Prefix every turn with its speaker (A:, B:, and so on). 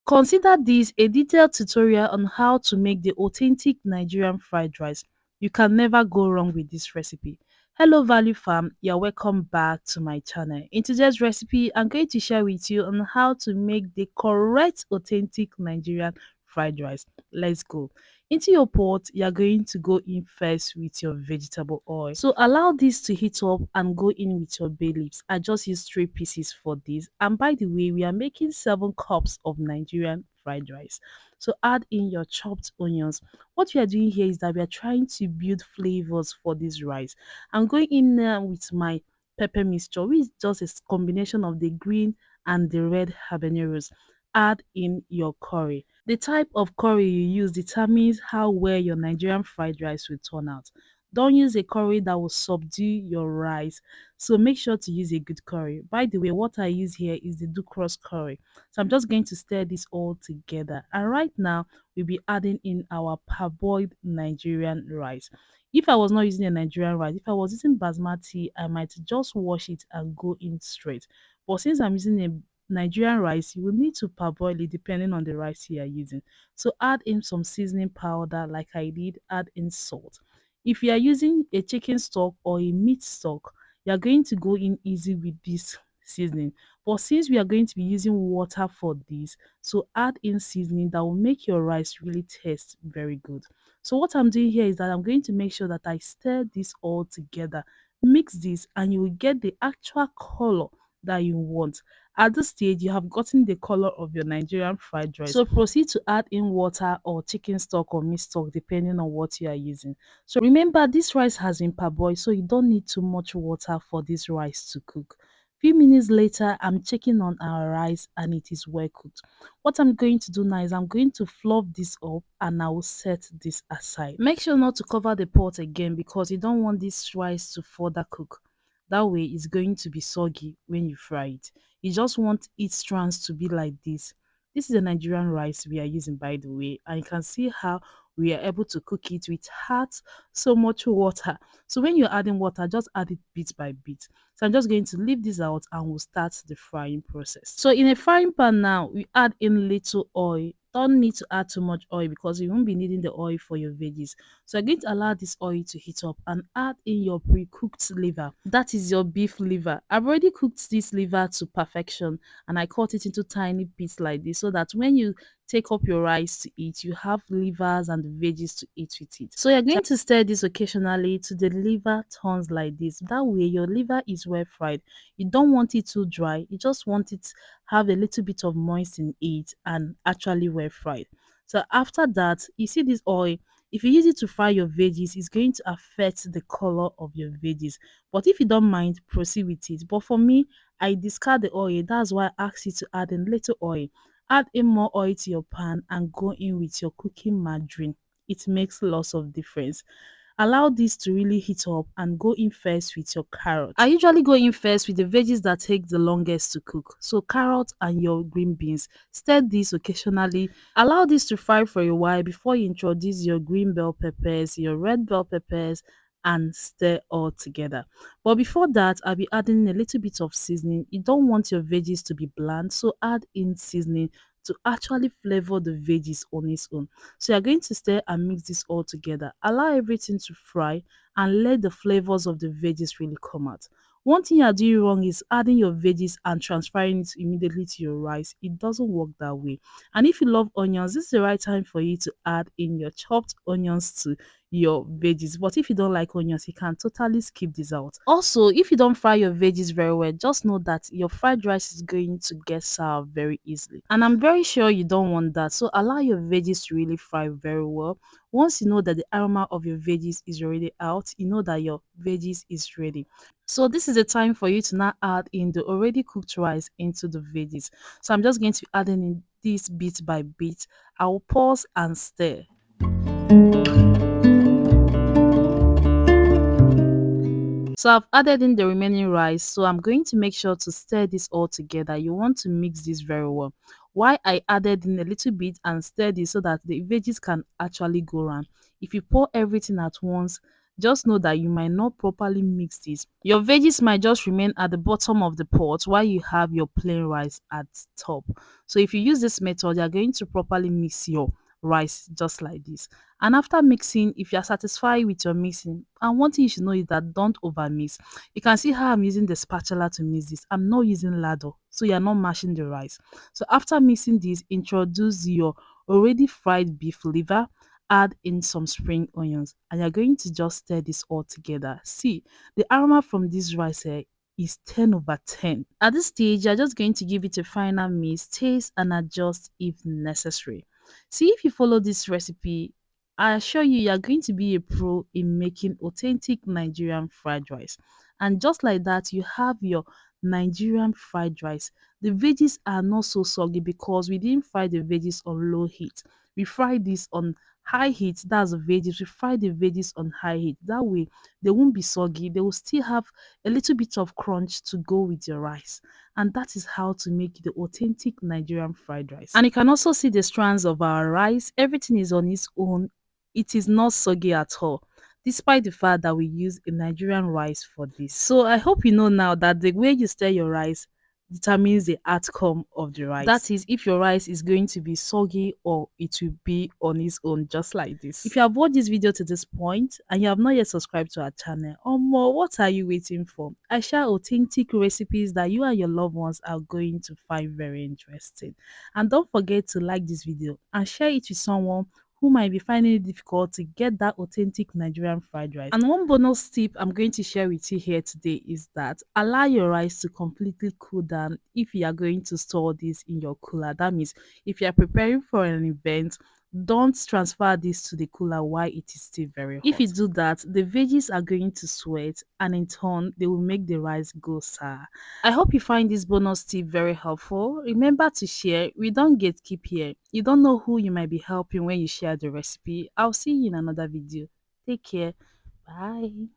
A: Consider this a detailed tutorial on how to make the authentic Nigerian fried rice. You can never go wrong with this recipe. Hello Value Farm, you're welcome back to my channel. In today's recipe, I'm going to share with you on how to make the correct authentic Nigerian fried rice. Let's go. Into your pot, you're going to go in first with your vegetable oil. So allow this to heat up and go in with your bay leaves. I just used 3 pieces for this. And by the way, we are making 7 cups of Nigerian fried rice. So add in your chopped onions. What we are doing here is that we are trying to build flavors for this rice. I'm going in now with my pepper mixture, which is just a combination of the green and the red habaneros. Add in your curry. The type of curry you use determines how well your Nigerian fried rice will turn out. Don't use a curry that will subdue your rice. So make sure to use a good curry. By the way, what I use here is the Ducros curry. So I'm just going to stir this all together. And right now, we'll be adding in our parboiled Nigerian rice. If I was not using a Nigerian rice, if I was using basmati, I might just wash it and go in straight. But since I'm using a Nigerian rice, you will need to parboil it depending on the rice you are using. So add in some seasoning powder like I did, add in salt. If you are using a chicken stock or a meat stock, you are going to go in easy with this seasoning. But since we are going to be using water for this, so add in seasoning that will make your rice really taste very good. So what I'm doing here is that I'm going to make sure that I stir this all together. Mix this and you will get the actual color that you want. At this stage, you have gotten the color of your Nigerian fried rice. So proceed to add in water or chicken stock or meat stock depending on what you are using. So remember, this rice has been parboiled, so you don't need too much water for this rice to cook. Few minutes later, I'm checking on our rice and it is well cooked. What I'm going to do now is I'm going to fluff this up and I will set this aside. Make sure not to cover the pot again because you don't want this rice to further cook. That way it's going to be soggy when you fry it. You just want its strands to be like this. This is a Nigerian rice we are using, by the way, and you can see how we are able to cook it without so much water. So when you're adding water, just add it bit by bit. So I'm just going to leave this out and we'll start the frying process. So in a frying pan now, we add in little oil. Don't need to add too much oil because you won't be needing the oil for your veggies. So I'm going to allow this oil to heat up and add in your pre-cooked liver. That is your beef liver. I've already cooked this liver to perfection and I cut it into tiny bits like this so that when you take up your rice to eat, you have livers and the veggies to eat with it. So you're going to stir this occasionally to the liver turns like this. That way your liver is well fried. You don't want it too dry. You just want it to have a little bit of moist in it and actually well fried. So after that, you see this oil. If you use it to fry your veggies, it's going to affect the color of your veggies. But if you don't mind, proceed with it. But for me, I discard the oil. That's why I ask you to add in little oil. Add in more oil to your pan and go in with your cooking margarine. It makes lots of difference. Allow this to really heat up and go in first with your carrot. I usually go in first with the veggies that take the longest to cook. So carrot and your green beans. Stir this occasionally. Allow this to fry for a while before you introduce your green bell peppers, your red bell peppers, and stir all together. But before that, I'll be adding a little bit of seasoning. You don't want your veggies to be bland, so add in seasoning to actually flavor the veggies on its own. So you're going to stir and mix this all together. Allow everything to fry and let the flavors of the veggies really come out. One thing you're doing wrong is adding your veggies and transferring it immediately to your rice. It doesn't work that way. And if you love onions, this is the right time for you to add in your chopped onions to your veggies. But if you don't like onions, you can totally skip this out. Also, if you don't fry your veggies very well, just know that your fried rice is going to get sour very easily. And I'm very sure you don't want that. So allow your veggies to really fry very well. Once you know that the aroma of your veggies is already out, you know that your veggies is ready. So this is the time for you to now add in the already cooked rice into the veggies. So I'm just going to be adding in this bit by bit. I will pause and stir. So I've added in the remaining rice. So I'm going to make sure to stir this all together. You want to mix this very well. Why I added in a little bit and stir this so that the veggies can actually go around. If you pour everything at once, Just know that you might not properly mix this. Your veggies might just remain at the bottom of the pot while you have your plain rice at top. So if you use this method, you're going to properly mix your rice just like this. And after mixing, if you're satisfied with your mixing, and one thing you should know is that don't over mix. You can see how I'm using the spatula to mix this. I'm not using ladle, so you're not mashing the rice. So after mixing this, introduce your already fried beef liver, add in some spring onions, and you're going to just stir this all together. See, the aroma from this rice is 10 over 10. At this stage, you're just going to give it a final mix, taste, and adjust if necessary. See, if you follow this recipe, I assure you, you're going to be a pro in making authentic Nigerian fried rice. And just like that, you have your Nigerian fried rice. The veggies are not so soggy because we didn't fry the veggies on low heat. We fried this on high heat. That's the veggies. We fry the veggies on high heat. That way, they won't be soggy. They will still have a little bit of crunch to go with your rice. And that is how to make the authentic Nigerian fried rice. And you can also see the strands of our rice. Everything is on its own. It is not soggy at all, despite the fact that we use a Nigerian rice for this. So I hope you know now that the way you stir your rice determines the outcome of the rice. That is, if your rice is going to be soggy or it will be on its own, just like this. If you have watched this video to this point and you have not yet subscribed to our channel, or more, what are you waiting for? I share authentic recipes that you and your loved ones are going to find very interesting. And don't forget to like this video and share it with someone who might be finding it difficult to get that authentic Nigerian fried rice. And one bonus tip I'm going to share with you here today is that allow your rice to completely cool down if you are going to store this in your cooler. That means if you are preparing for an event, don't transfer this to the cooler while it is still very hot. If you do that, the veggies are going to sweat and in turn, they will make the rice go sour. I hope you find this bonus tip very helpful. Remember to share. We don't gatekeep here. You don't know who you might be helping when you share the recipe. I'll see you in another video. Take care. Bye.